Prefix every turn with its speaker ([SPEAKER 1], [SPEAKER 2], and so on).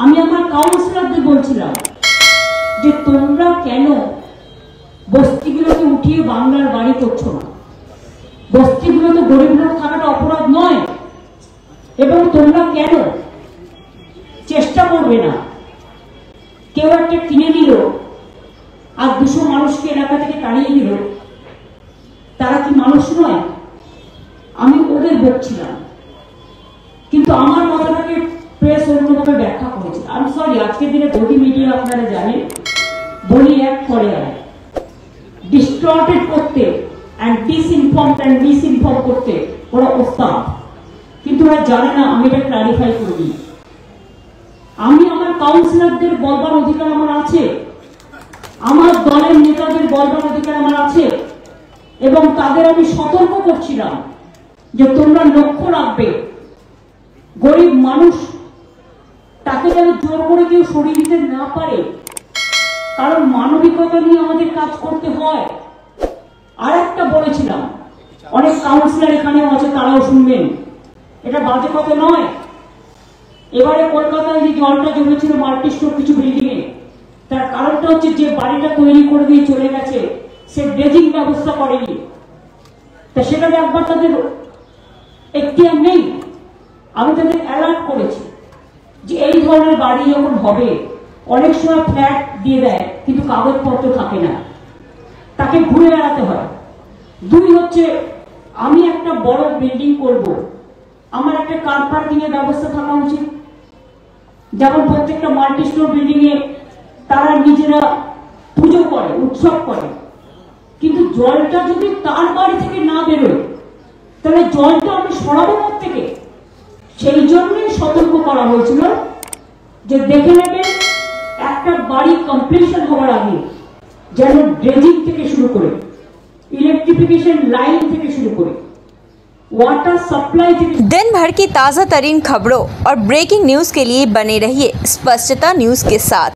[SPEAKER 1] আমি আমার কাউন্সিলরদের বলছিলাম যে তোমরা কেন বস্তিগুলোকে উঠিয়ে বাংলার বাড়ি করছো না? বস্তিগুলো তো গরিব লোক থাকাটা অপরাধ নয়। এবং তোমরা কেন চেষ্টা করবে না? কেউ একটা কিনে নিল আর 200 মানুষকে এলাকা থেকে তাড়িয়ে দিল, তারা কি মানুষ নয়? আমি ওদের বলছিলাম, কিন্তু আমার কথাটাকে প্রেস অন্যভাবে ব্যাখ্যা করেছে। আমি সরি, আজকের দিনে গদি মিডিয়া আপনারা জানেন, বলি এক করে আর ডিস্টর্টেড করতে অ্যান্ড ডিসইনফর্ম অ্যান্ড মিসইনফর্ম করতে ওরা ওস্তাদ, কিন্তু ওরা জানে না। আমি এটা ক্লারিফাই করে দিই, আমি আমার কাউন্সিলরদের বলবার অধিকার আমার আছে, আমার দলের নেতাদের বলবার অধিকার আমার আছে, এবং তাদের আমি সতর্ক করছিলাম যে তোমরা লক্ষ্য রাখবে গরিব মানুষ তাকে যেন জোর করে কেউ সরিয়ে দিতে না পারে, কারণ মানবিকতা নিয়ে আমাদের কাজ করতে হয়। আর একটা বলেছিলাম, অনেক কাউন্সিলর এখানেও আছে, তারাও শুনবেন, এটা বাজে কথা নয়। এবারে কলকাতায় যে জলটা জমেছিল মাল্টি স্টোর কিছু বিল্ডিং এ, তার কারণটা হচ্ছে যে বাড়িটা তৈরি করে দিয়ে চলে গেছে সে ড্রেজিং ব্যবস্থা করেনি, তা সেটা একবার তাদের এখতিয়ার নেই। আমি তাদের অ্যালার্ট করেছি যে এই ধরনের বাড়ি যখন হবে, অনেক সময় ফ্ল্যাট দিয়ে দেয় কিন্তু কাগজপত্র থাকে না, তাকে ঘুরে বেড়াতে হয়। 2 হচ্ছে, আমি একটা বড় বিল্ডিং করব, আমার একটা কার পার্কিং এর ব্যবস্থা থাকা উচিত। যেমন প্রত্যেকটা মাল্টি স্টোর বিল্ডিং এ তারা নিজেরা পুজো করে, উৎসব করে, কিন্তু জলটা যদি তার বাড়ি থেকে না বেরোয় তাহলে জলটা আমি সরাবো থেকে। সেই জন্যই সতর্ক করা হয়েছিল যে দেখে নেবেন একটা বাড়ি কমপ্লিশন হওয়ার আগে যেন ড্রেজিং থেকে শুরু করে, इलेक्ट्रिफिकेशन लाइन থেকে শুরু করে, वाटर सप्लाई।
[SPEAKER 2] दिन भर की ताज़ा तरीन खबरों और ब्रेकिंग न्यूज़ के लिए बने रहिए स्पष्टता न्यूज़ के साथ।